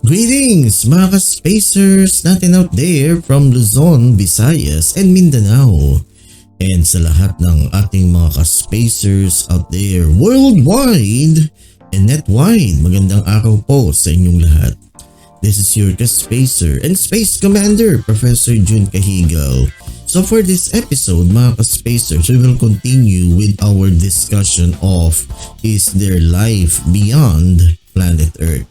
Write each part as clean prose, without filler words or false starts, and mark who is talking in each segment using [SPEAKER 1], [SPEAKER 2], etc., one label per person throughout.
[SPEAKER 1] Greetings mga ka-spacers natin out there from Luzon, Visayas, and Mindanao. And sa lahat ng ating mga ka-spacers out there worldwide and netwide, magandang araw po sa inyong lahat. This is your ka-spacer and space commander, Professor Jun Cajigal. So for this episode mga ka-spacers, we will continue with our discussion of is there life beyond planet Earth?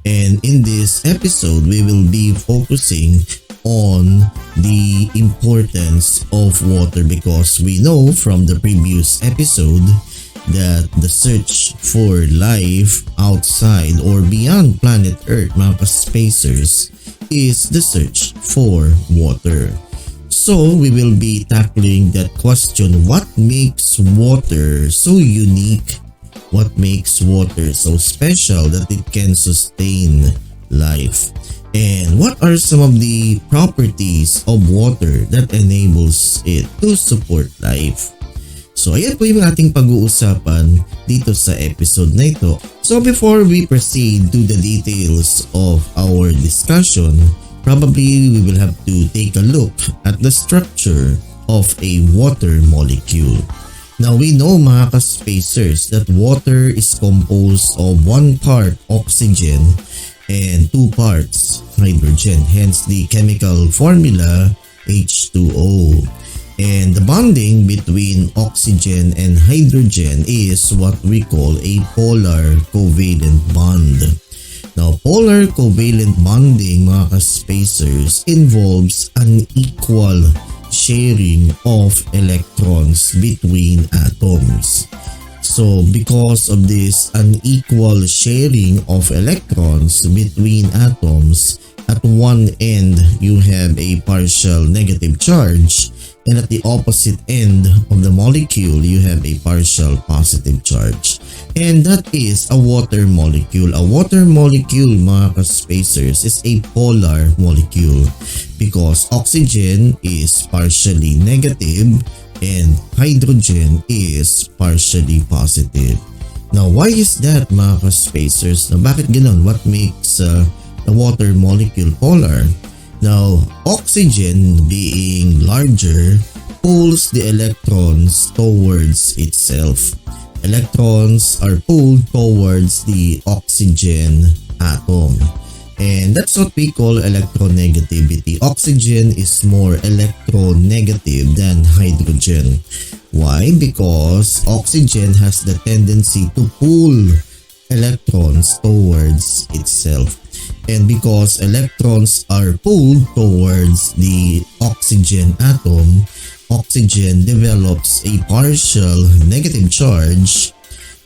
[SPEAKER 1] And in this episode, we will be focusing on the importance of water because we know from the previous episode that the search for life outside or beyond planet Earth, mga ka-spacers, is the search for water. So we will be tackling that question, what makes water so unique? What makes water so special that it can sustain life? And what are some of the properties of water that enables it to support life? So ayan po yung ating pag-uusapan dito sa episode na ito. So before we proceed to the details of our discussion, probably we will have to take a look at the structure of a water molecule. Now we know mga ka-spacers that water is composed of 1 part oxygen and 2 parts hydrogen, hence the chemical formula H2O. And the bonding between oxygen and hydrogen is what we call a polar covalent bond. Now polar covalent bonding mga ka-spacers involves unequal sharing of electrons between atoms. So because of this unequal sharing of electrons between atoms, at one end you have a partial negative charge and at the opposite end of the molecule you have a partial positive charge. And that is a water molecule. A water molecule mga ka-spacers is a polar molecule because oxygen is partially negative and hydrogen is partially positive. Now why is that mga ka-spacers? Now bakit ganun? What makes the water molecule polar? Now oxygen being larger pulls the electrons towards itself. Electrons are pulled towards the oxygen atom. And that's what we call electronegativity. Oxygen is more electronegative than hydrogen. Why? Because oxygen has the tendency to pull electrons towards itself. And because electrons are pulled towards the oxygen atom, oxygen develops a partial negative charge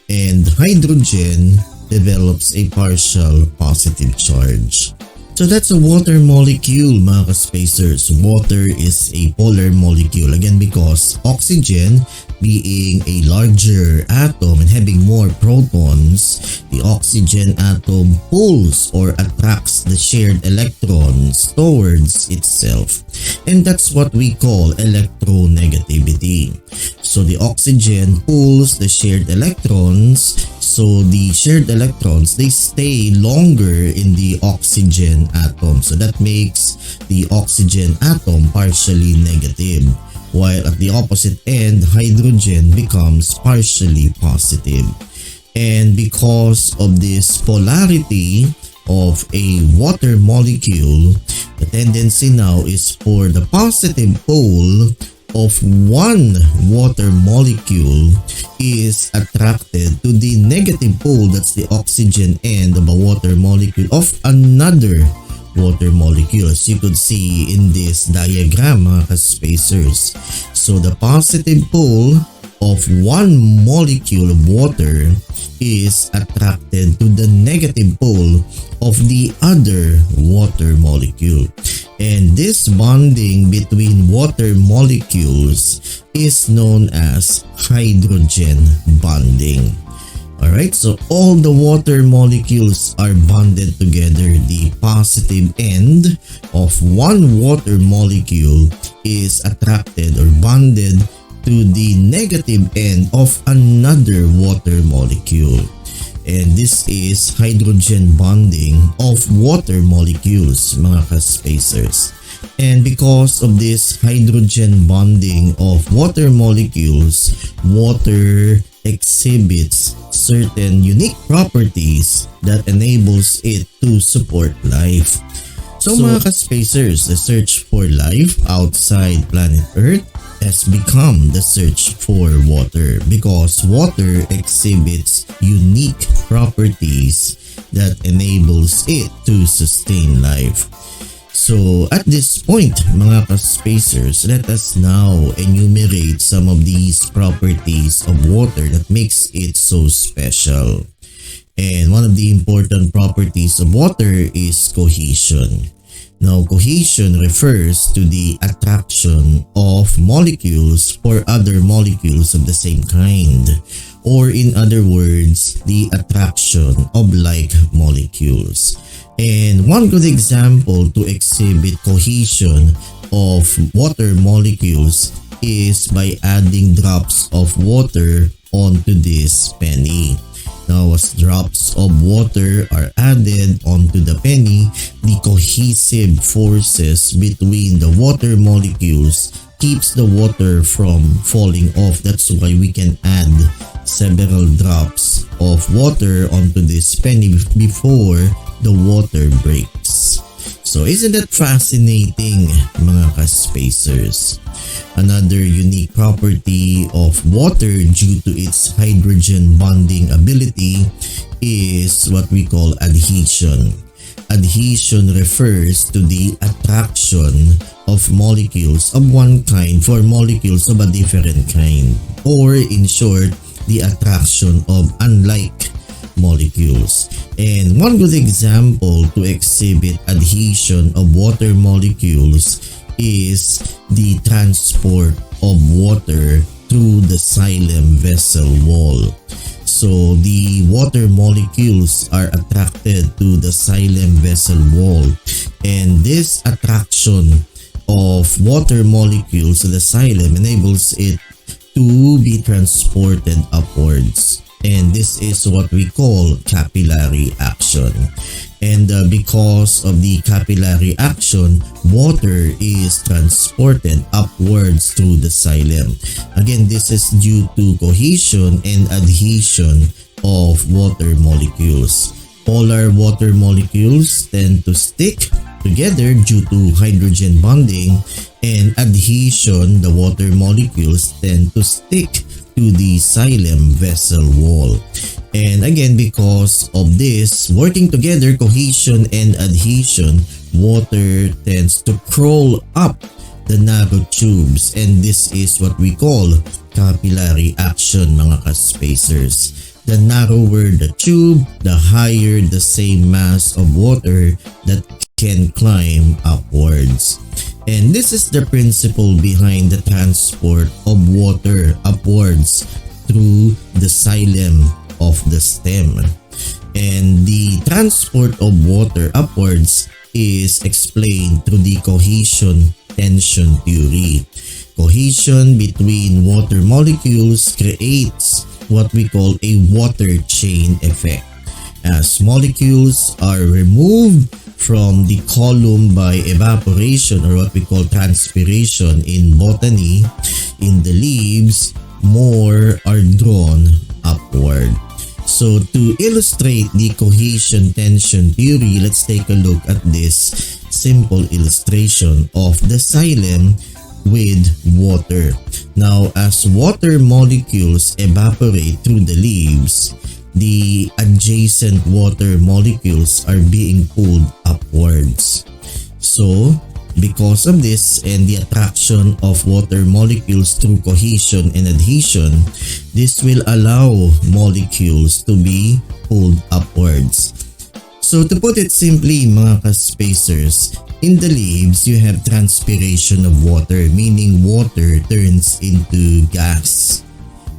[SPEAKER 1] and hydrogen develops a partial positive charge. So that's a water molecule mga ka-spacers. Water is a polar molecule again because oxygen being a larger atom and having more protons, the oxygen atom pulls or attracts the shared electrons towards itself. And that's what we call electronegativity. So the oxygen pulls the shared electrons, so the shared electrons, they stay longer in the oxygen atom. So that makes the oxygen atom partially negative. While at the opposite end, hydrogen becomes partially positive. And because of this polarity of a water molecule, the tendency now is for the positive pole of one water molecule is attracted to the negative pole, that's the oxygen end of a water molecule of another water molecule, as you could see in this diagram mga ka-spacers. So the positive pole of one molecule of water is attracted to the negative pole of the other water molecule. And this bonding between water molecules is known as hydrogen bonding. Alright, so all the water molecules are bonded together. The positive end of one water molecule is attracted or bonded to the negative end of another water molecule. And this is hydrogen bonding of water molecules, mga ka-spacers. And because of this hydrogen bonding of water molecules, water exhibits certain unique properties that enables it to support life. So mga ka-spacers, the search for life outside planet Earth has become the search for water because water exhibits unique properties that enables it to sustain life. So at this point, mga ka-spacers, let us now enumerate some of these properties of water that makes it so special. And one of the important properties of water is cohesion. Now, cohesion refers to the attraction of molecules for other molecules of the same kind, or in other words, the attraction of like molecules. And one good example to exhibit cohesion of water molecules is by adding drops of water onto this penny. Now, as drops of water are added onto the penny, the cohesive forces between the water molecules keeps the water from falling off. That's why we can add several drops of water onto this penny before the water breaks. So isn't that fascinating, mga ka-spacers? Another unique property of water due to its hydrogen bonding ability is what we call adhesion. Adhesion refers to the attraction of molecules of one kind for molecules of a different kind, or in short, the attraction of unlike molecules. And one good example to exhibit adhesion of water molecules is the transport of water through the xylem vessel wall. So the water molecules are attracted to the xylem vessel wall, and this attraction of water molecules to the xylem enables it to be transported upwards. And this is what we call capillary action. And because of the capillary action, water is transported upwards through the xylem. Again, this is due to cohesion and adhesion of water molecules. Polar water molecules tend to stick together due to hydrogen bonding, and adhesion, the water molecules tend to stick to the xylem vessel wall. And again, because of this working together, cohesion and adhesion, water tends to crawl up the narrow tubes, and this is what we call capillary action, mga ka-spacers. The narrower the tube, the higher the same mass of water that can climb upwards. And this is the principle behind the transport of water upwards through the xylem of the stem. And the transport of water upwards is explained through the cohesion tension theory. Cohesion between water molecules creates what we call a water chain effect. As molecules are removed from the column by evaporation, or what we call transpiration in botany, in the leaves, more are drawn upward. So to illustrate the cohesion tension theory, let's take a look at this simple illustration of the xylem with water. Now, as water molecules evaporate through the leaves, the adjacent water molecules are being pulled upwards. So, because of this and the attraction of water molecules through cohesion and adhesion, this will allow molecules to be pulled upwards. So to put it simply, mga ka-spacers, in the leaves you have transpiration of water, meaning water turns into gas.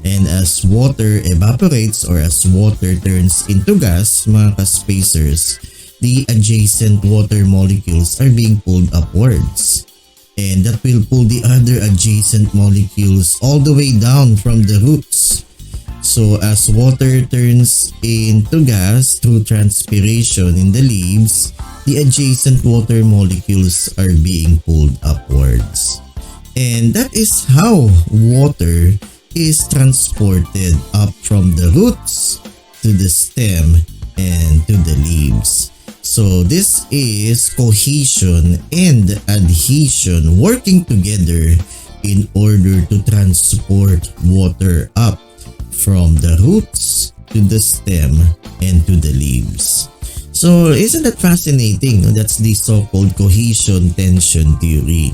[SPEAKER 1] And as water evaporates, or as water turns into gas, mga ka-spacers, the adjacent water molecules are being pulled upwards. And that will pull the other adjacent molecules all the way down from the roots. So as water turns into gas through transpiration in the leaves, the adjacent water molecules are being pulled upwards. And that is how water is transported up from the roots to the stem and to the leaves. So this is cohesion and adhesion working together in order to transport water up from the roots to the stem and to the leaves. So isn't that fascinating? That's the so-called cohesion tension theory.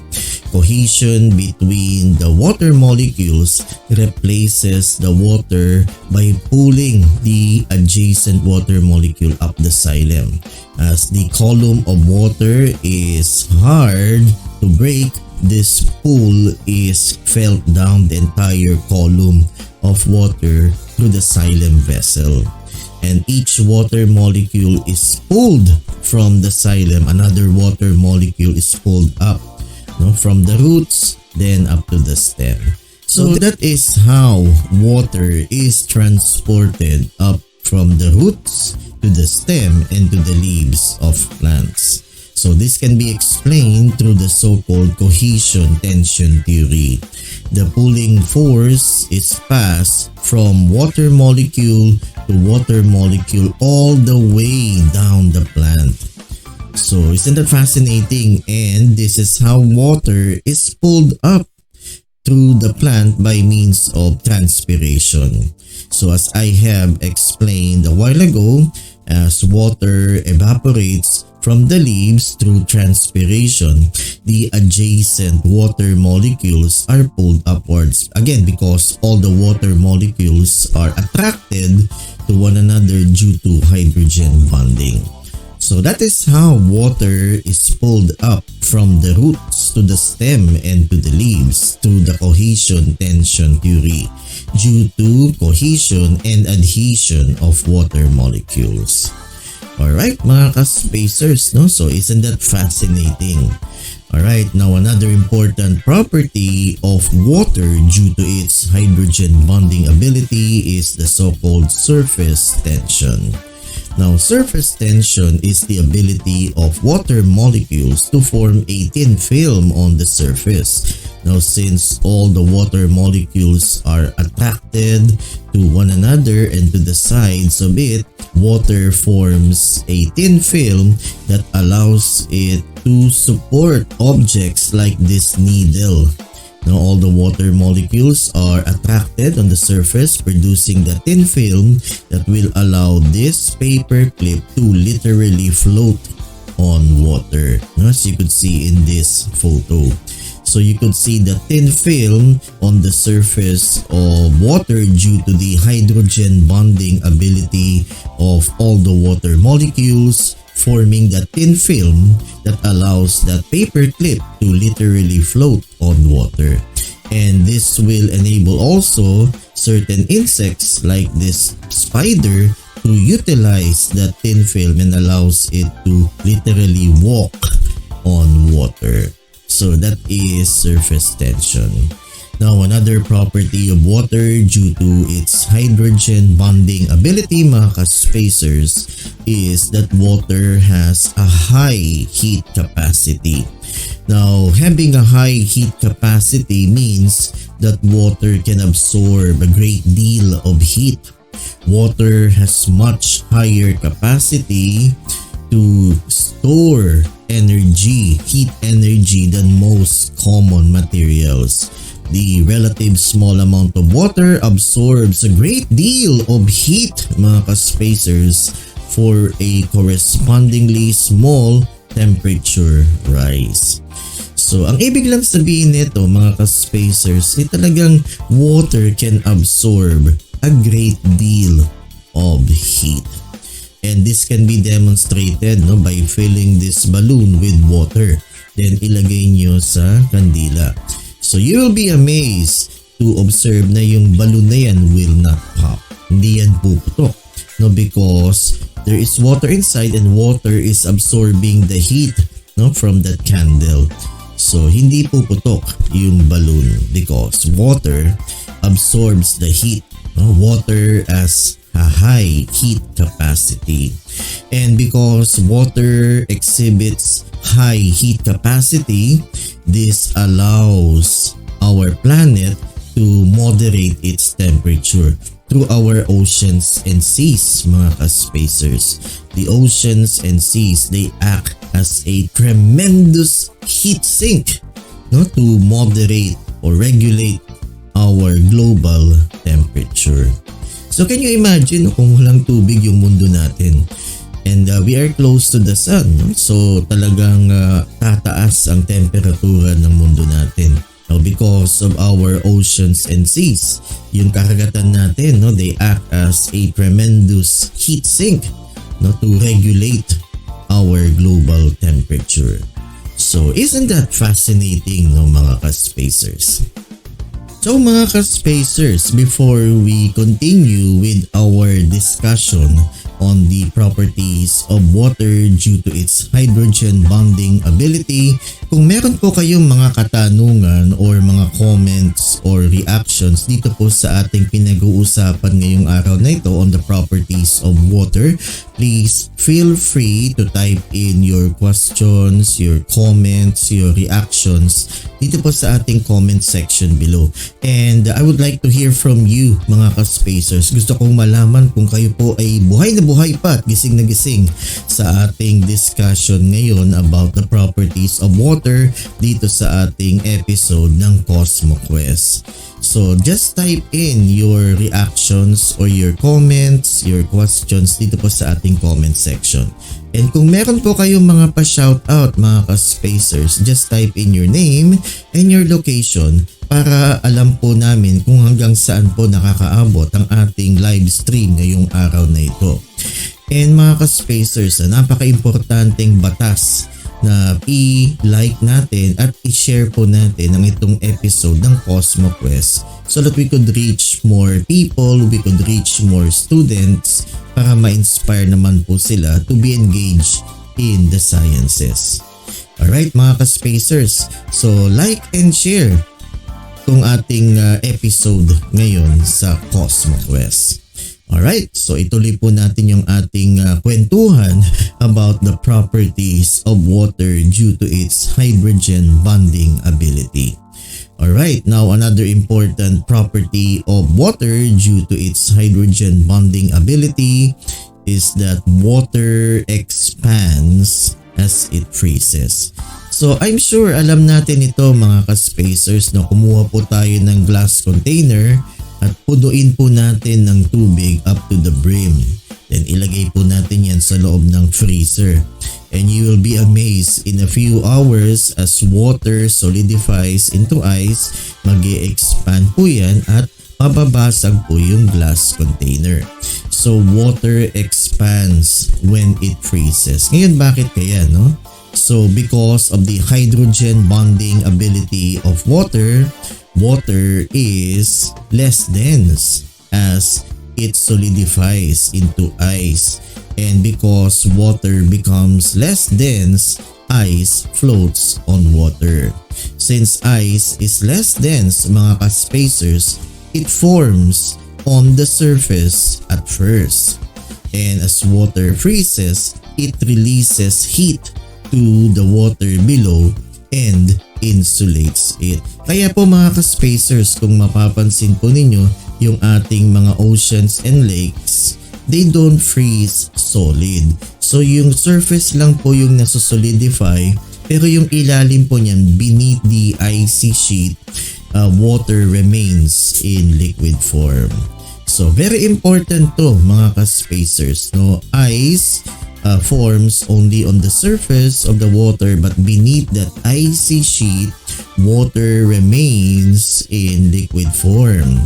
[SPEAKER 1] Cohesion between the water molecules replaces the water by pulling the adjacent water molecule up the xylem. As the column of water is hard to break, this pull is felt down the entire column of water through the xylem vessel. And each water molecule is pulled from the xylem. Another water molecule is pulled up, from the roots, then up to the stem. So that is how water is transported up from the roots to the stem and to the leaves of plants. So this can be explained through the so-called cohesion tension theory. The pulling force is passed from water molecule to water molecule all the way down the plant. So isn't that fascinating? And this is how water is pulled up through the plant by means of transpiration. So as I have explained a while ago, as water evaporates from the leaves through transpiration, the adjacent water molecules are pulled upwards. Again, because all the water molecules are attracted to one another due to hydrogen bonding. So that is how water is pulled up from the roots to the stem and to the leaves through the cohesion tension theory due to cohesion and adhesion of water molecules. Alright mga ka-spacers, so isn't that fascinating? Alright, now another important property of water due to its hydrogen bonding ability is the so-called surface tension. Now, surface tension is the ability of water molecules to form a thin film on the surface. Now, since all the water molecules are attracted to one another and to the sides of it, water forms a thin film that allows it to support objects like this needle. Now, all the water molecules are attracted on the surface, producing the thin film that will allow this paper clip to literally float on water, as you could see in this photo. So you could see the thin film on the surface of water due to the hydrogen bonding ability of all the water molecules, forming that thin film that allows that paper clip to literally float on water. And this will enable also certain insects like this spider to utilize that thin film and allows it to literally walk on water. So that is surface tension. Now, another property of water due to its hydrogen bonding ability, mga ka-spacers, is that water has a high heat capacity. Now, having a high heat capacity means that water can absorb a great deal of heat. Water has much higher capacity to store energy, heat energy, than most common materials. The relative small amount of water absorbs a great deal of heat, mga ka-spacers, for a correspondingly small temperature rise. So, ang ibig lang sabihin nito, mga ka-spacers, talagang water can absorb a great deal of heat. And this can be demonstrated by filling this balloon with water. Then ilagay nyo sa kandila. So you will be amazed to observe na yung balloon na yan will not pop. Hindi yan puputok. Because there is water inside and water is absorbing the heat from that candle. So hindi puputok yung balloon because water absorbs the heat water as a high heat capacity. And because water exhibits high heat capacity, this allows our planet to moderate its temperature through our oceans and seas, mga ka-spacers. The oceans and seas, they act as a tremendous heat sink, to moderate or regulate our global temperature. So can you imagine kung walang tubig yung mundo natin? And we are close to the sun, so talagang tataas ang temperatura ng mundo natin. Now, because of our oceans and seas, yung karagatan natin, they act as a tremendous heat sink, to regulate our global temperature. So isn't that fascinating, mga ka-spacers? So mga ka-spacers, before we continue with our discussion on the properties of water due to its hydrogen bonding ability, kung meron po kayong mga katanungan or mga comments or reactions dito po sa ating pinag-uusapan ngayong araw na ito on the properties of water, please feel free to type in your questions, your comments, your reactions dito po sa ating comment section below. And I would like to hear from you, mga ka-spacers. Gusto kong malaman kung kayo po ay buhay na buhay pa at gising na gising sa ating discussion ngayon about the properties of water dito sa ating episode ng CosmoQuest. So just type in your reactions or your comments, your questions dito po sa ating comment section. And kung meron po kayong mga pa-shoutout, mga ka-spacers, just type in your name and your location para alam po namin kung hanggang saan po nakakaabot ang ating live stream ngayong araw na ito. And mga ka-spacers, napaka-importanteng batas na i-like natin at i-share po natin ang itong episode ng CosmoQuest so that we could reach more people, we could reach more students para ma-inspire naman po sila to be engaged in the sciences. Alright mga ka-spacers, so like and share itong ating episode ngayon sa CosmoQuest. Alright, so ituloy po natin yung ating kwentuhan about the properties of water due to its hydrogen bonding ability. Alright, now another important property of water due to its hydrogen bonding ability is that water expands as it freezes. So I'm sure alam natin ito mga ka-spacers, kumuha po tayo ng glass container at punuin po natin ng tubig up to the brim. Then ilagay po natin yan sa loob ng freezer. And you will be amazed in a few hours as water solidifies into ice, mag-e-expand po yan at mababasag po yung glass container. So water expands when it freezes. Ngayon bakit kaya, So because of the hydrogen bonding ability of water, water is less dense as it solidifies into ice. And because water becomes less dense, ice floats on water. Since ice is less dense, mga ka-spacers, it forms on the surface at first. And as water freezes, it releases heat to the water below and insulates it. Kaya po mga ka-spacers, kung mapapansin po ninyo, yung ating mga oceans and lakes, they don't freeze solid. So yung surface lang po yung nasusolidify, pero yung ilalim po niyan beneath the icy sheet, water remains in liquid form. So very important to mga ka-spacers, ice forms only on the surface of the water, but beneath that icy sheet, water remains in liquid form.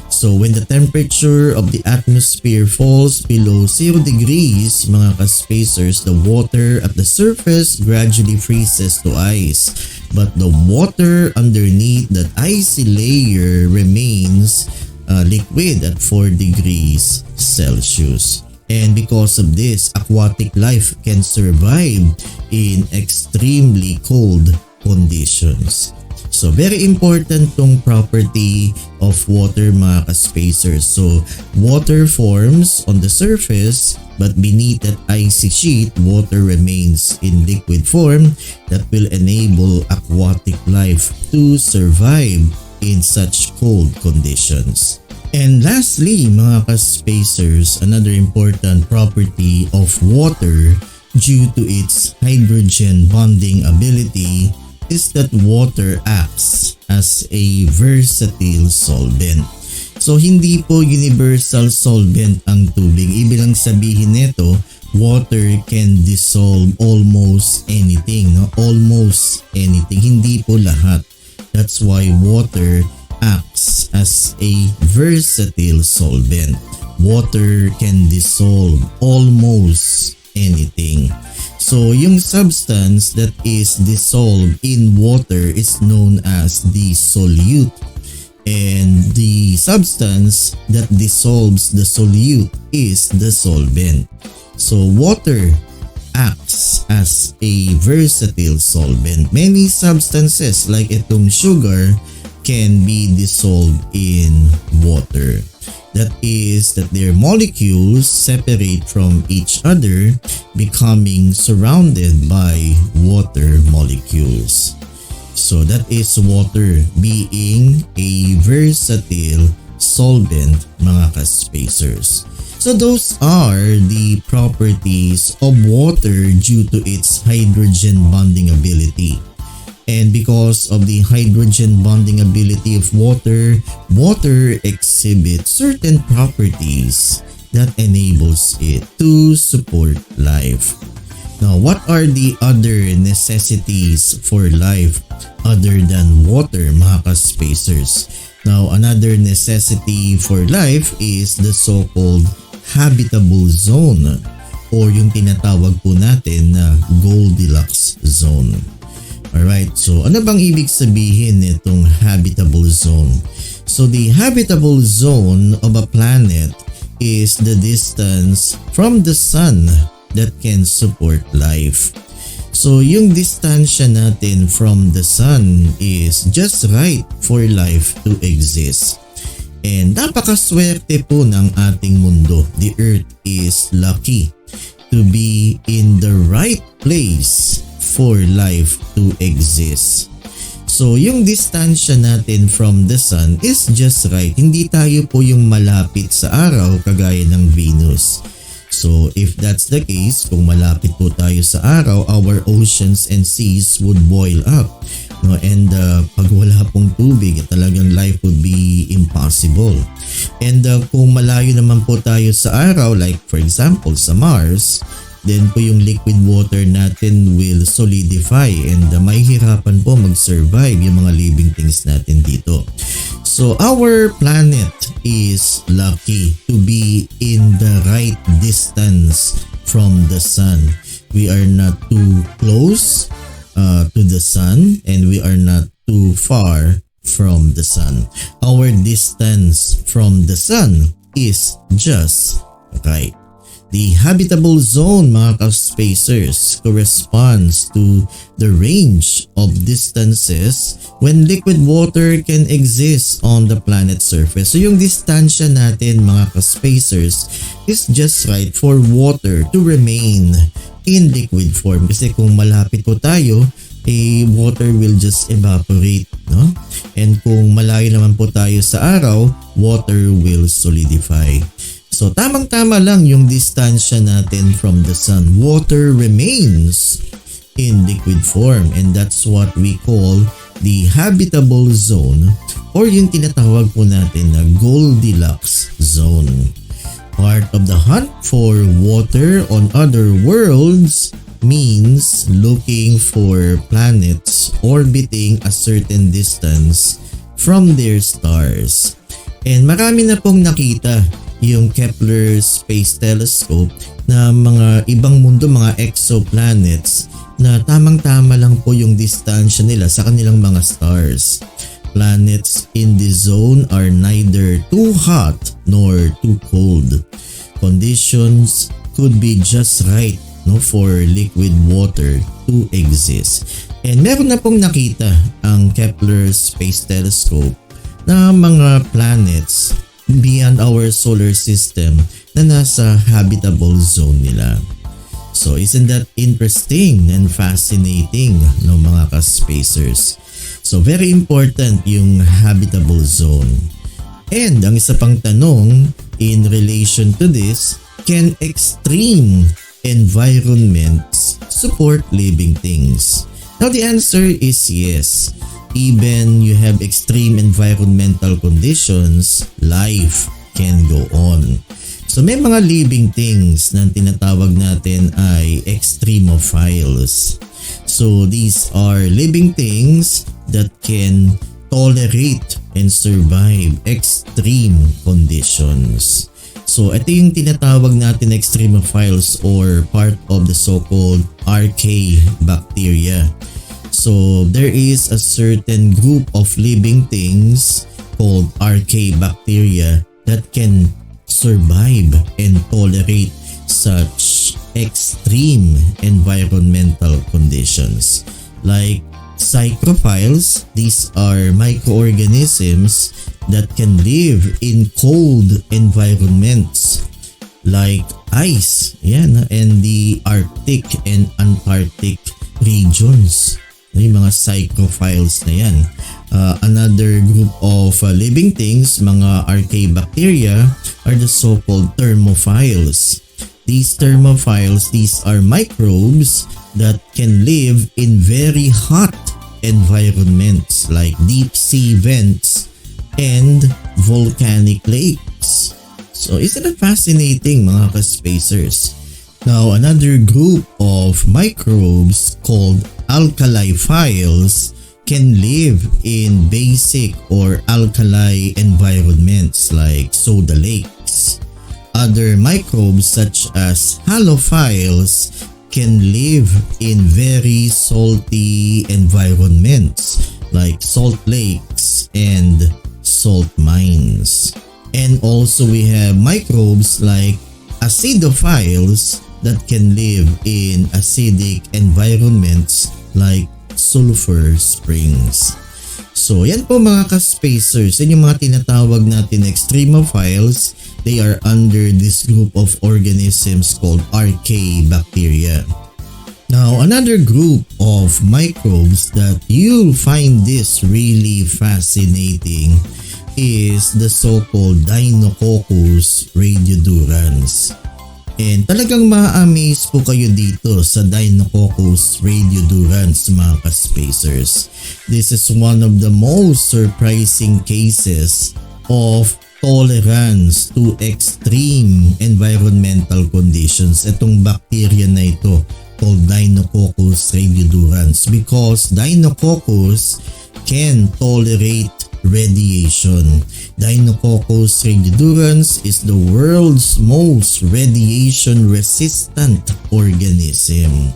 [SPEAKER 1] So when the temperature of the atmosphere falls below 0 degrees, mga ka-spacers, the water at the surface gradually freezes to ice. But the water underneath that icy layer remains liquid at 4 degrees Celsius. And because of this, aquatic life can survive in extremely cold conditions. So very important tong property of water mga ka-spacers. So water forms on the surface but beneath that icy sheet, water remains in liquid form that will enable aquatic life to survive in such cold conditions. And lastly mga ka-spacers, another important property of water due to its hydrogen bonding ability is that water acts as a versatile solvent. So hindi po universal solvent ang tubig. Ibig sabihin nito, water can dissolve almost anything, no? Almost anything, hindi po lahat. That's why water acts as a versatile solvent. Water can dissolve almost anything. So yung substance that is dissolved in water is known as the solute, and the substance that dissolves the solute is the solvent. So water acts as a versatile solvent. Many substances like itong sugar can be dissolved in water. That is that their molecules separate from each other, becoming surrounded by water molecules. So that is water being a versatile solvent mga ka-spacers. So those are the properties of water due to its hydrogen bonding ability. And because of the hydrogen bonding ability of water, water exhibits certain properties that enables it to support life. Now, what are the other necessities for life other than water mga ka-spacers? Now, another necessity for life is the so-called habitable zone or yung tinatawag po natin na Goldilocks zone. Alright, so ano bang ibig sabihin nitong habitable zone? So the habitable zone of a planet is the distance from the sun that can support life. So yung distansya natin from the sun is just right for life to exist. And napakaswerte po ng ating mundo. The Earth is lucky to be in the right place for life to exist. So yung distansya natin from the sun is just right. Hindi tayo po yung malapit sa araw kagaya ng Venus. So if that's the case, kung malapit po tayo sa araw, our oceans and seas would boil up. No, and pag wala pong tubig, talagang life would be impossible. And kung malayo naman po tayo sa araw, like for example sa Mars, then po yung liquid water natin will solidify and mahihirapan po mag-survive yung mga living things natin dito. So our planet is lucky to be in the right distance from the sun. We are not too close to the sun and we are not too far from the sun. Our distance from the sun is just right. The habitable zone mga ka-spacers corresponds to the range of distances when liquid water can exist on the planet's surface. So yung distansya natin mga ka-spacers is just right for water to remain in liquid form. Kasi kung malapit po tayo, water will just evaporate, no? And kung malayo naman po tayo sa araw, water will solidify. So tamang-tama lang yung distansya natin from the sun. Water remains in liquid form and that's what we call the habitable zone or yung tinatawag po natin na Goldilocks zone. Part of the hunt for water on other worlds means looking for planets orbiting a certain distance from their stars. And marami na pong nakita yung Kepler Space Telescope na mga ibang mundo, mga exoplanets na tamang-tama lang po yung distansya nila sa kanilang mga stars. Planets in the zone are neither too hot nor too cold. Conditions could be just right, no, for liquid water to exist. And meron na pong nakita ang Kepler Space Telescope na mga planets beyond our solar system na nasa habitable zone nila. So isn't that interesting and fascinating, no, mga ka-spacers? So very important yung habitable zone. And ang isa pang tanong in relation to this, can extreme environments support living things? Now the answer is yes. Even you have extreme environmental conditions, life can go on. So may mga living things na tinatawag natin ay extremophiles. So these are living things that can tolerate and survive extreme conditions. So ito yung tinatawag natin extremophiles or part of the so-called 𝗪𝗪𝗏. So there is a certain group of living things called 𝗪𝗏 that can survive and tolerate such extreme environmental conditions. Like psychrophiles, these are microorganisms that can live in cold environments like ice, yan, and the Arctic and Antarctic regions. Yung mga psychrophiles na yan. Another group of living things, mga archaebacteria, are the so-called thermophiles. These thermophiles, these are microbes that can live in very hot environments like deep sea vents and volcanic lakes. So isn't it fascinating, mga ka-spacers? Now another group of microbes called alkaliphiles can live in basic or alkali environments like soda lakes. Other microbes such as halophiles can live in very salty environments like salt lakes and salt mines. And also we have microbes like acidophiles that can live in acidic environments like sulfur springs. So yan po, mga ka-spacers, yan yung mga tinatawag natin extremophiles. They are under this group of organisms called archaebacteria. Now another group of microbes that you'll find this really fascinating is the so-called 𝗪𝗏𝗏𝗧 radiodurans. And talagang ma-amaze po kayo dito sa 𝗪𝗏𝗏𝗧 radiodurans, mga ka-spacers. This is one of the most surprising cases of tolerance to extreme environmental conditions. Itong bacteria na ito called 𝗪𝗏𝗏𝗧 radiodurans, because 𝗪𝗏𝗏𝗧 can tolerate radiation. 𝗪𝗏𝗏𝗧 radiodurans is the world's most radiation resistant organism.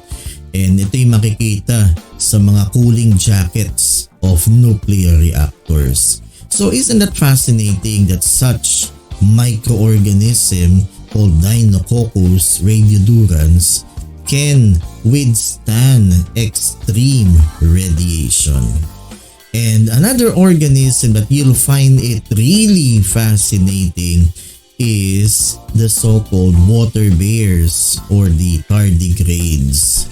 [SPEAKER 1] And ito'y makikita sa mga cooling jackets of nuclear reactors. So isn't that fascinating that such microorganism called 𝗪𝗏𝗏𝗧 radiodurans can withstand extreme radiation? And another organism that you'll find it really fascinating is the so-called water bears or the tardigrades.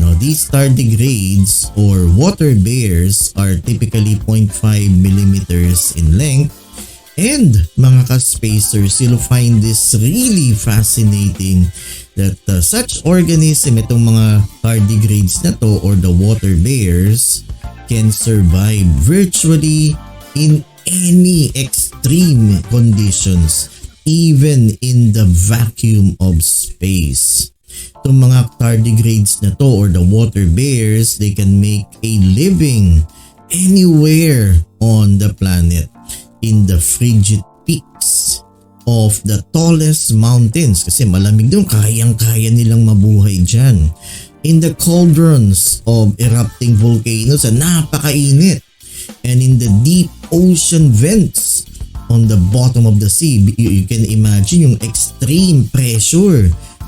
[SPEAKER 1] Now these tardigrades or water bears are typically 0.5 millimeters in length. And mga ka-spacers, you'll find this really fascinating that such organism, itong mga tardigrades na to or the water bears, can survive virtually in any extreme conditions, even in the vacuum of space. Itong mga tardigrades na to or the water bears, they can make a living anywhere on the planet, in the frigid peaks of the tallest mountains, kasi malamig doon, kayang-kaya nilang mabuhay dyan. In the cauldrons of erupting volcanoes na napakainit, and in the deep ocean vents on the bottom of the sea. You can imagine yung extreme pressure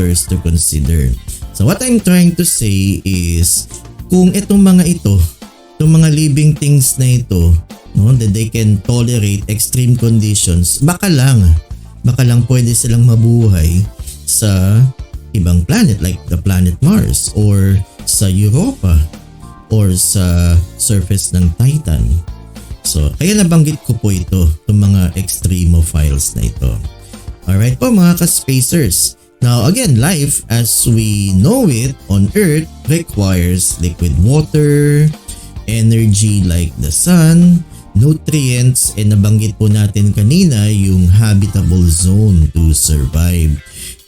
[SPEAKER 1] factors to consider. So what I'm trying to say is kung itong mga living things na ito, no, that they can tolerate extreme conditions, baka lang pwede silang mabuhay sa ibang planet like the planet Mars or sa Europa or sa surface ng Titan. So kaya nabanggit ko po itong mga extremophiles na ito. Alright po mga ka-spacers. Now again, life as we know it on Earth requires liquid water, energy like the sun, nutrients, and nabanggit po natin kanina yung habitable zone to survive.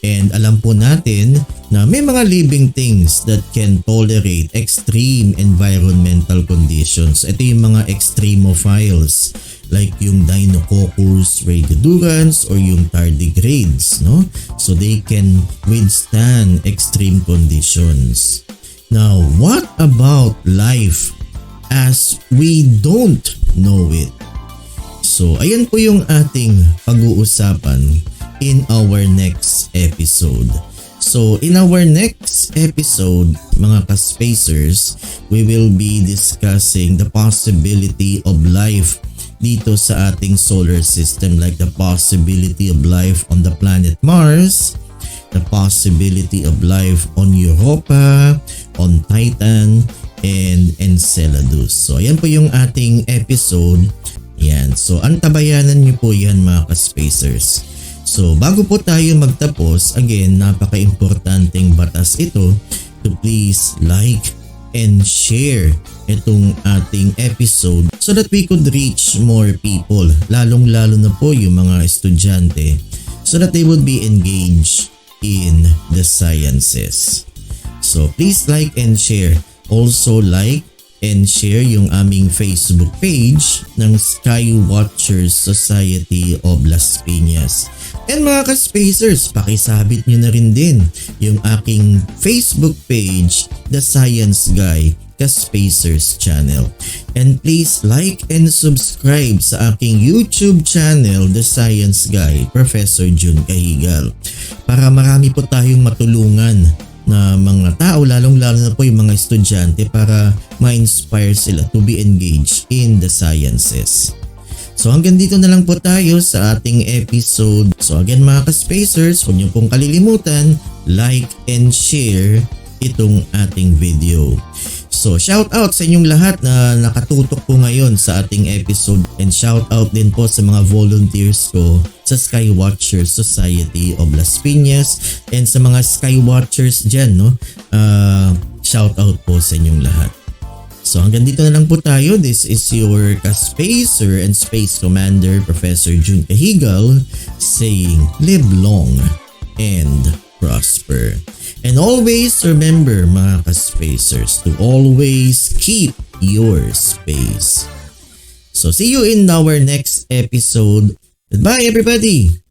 [SPEAKER 1] And alam po natin na may mga living things that can tolerate extreme environmental conditions. Ito yung mga extremophiles like yung 𝗪𝗏𝗪𝗏 𝗪𝗏𝗪𝗏 or yung tardigrades, no? So they can withstand extreme conditions. Now, what about life as we don't know it? So ayan po yung ating pag-uusapan in our next episode. So in our next episode, mga ka-spacers, we will be discussing the possibility of life dito sa ating solar system, like the possibility of life on the planet Mars, the possibility of life on Europa, on Titan, and Enceladus. So ayan po yung ating episode. Yan. So antabayanan nyo po yan mga ka-spacers. So bago po tayo magtapos, again, napaka-importanteng batas ito to please like and share itong ating episode so that we could reach more people, lalong-lalo na po yung mga estudyante, so that they would be engaged in the sciences. So please like and share. Also like and share yung aming Facebook page ng Skywatchers Society of Las Piñas. And mga ka-spacers, pakisabit nyo na rin din yung aking Facebook page, The Science Guy Ka-Spacers Channel. And please like and subscribe sa aking YouTube channel, The Science Guy, Professor Jun Cajigal, para marami po tayong matulungan na mga tao, lalong-lalo na po yung mga estudyante, para ma-inspire sila to be engaged in the sciences. So hanggang dito na lang po tayo sa ating episode. So again mga ka-spacers, huwag niyo pong kalilimutan, like and share itong ating video. So shout out sa inyong lahat na nakatutok po ngayon sa ating episode, and shout out din po sa mga volunteers ko sa Skywatchers Society of Las Piñas and sa mga Skywatchers dyan, no? Shout out po sa inyong lahat. So hanggang dito na lang po tayo. This is your ka-spacer and space commander, Professor Jun Cajigal, saying live long and prosper. And always remember mga ka-spacers to always keep your space. So see you in our next episode. Goodbye everybody!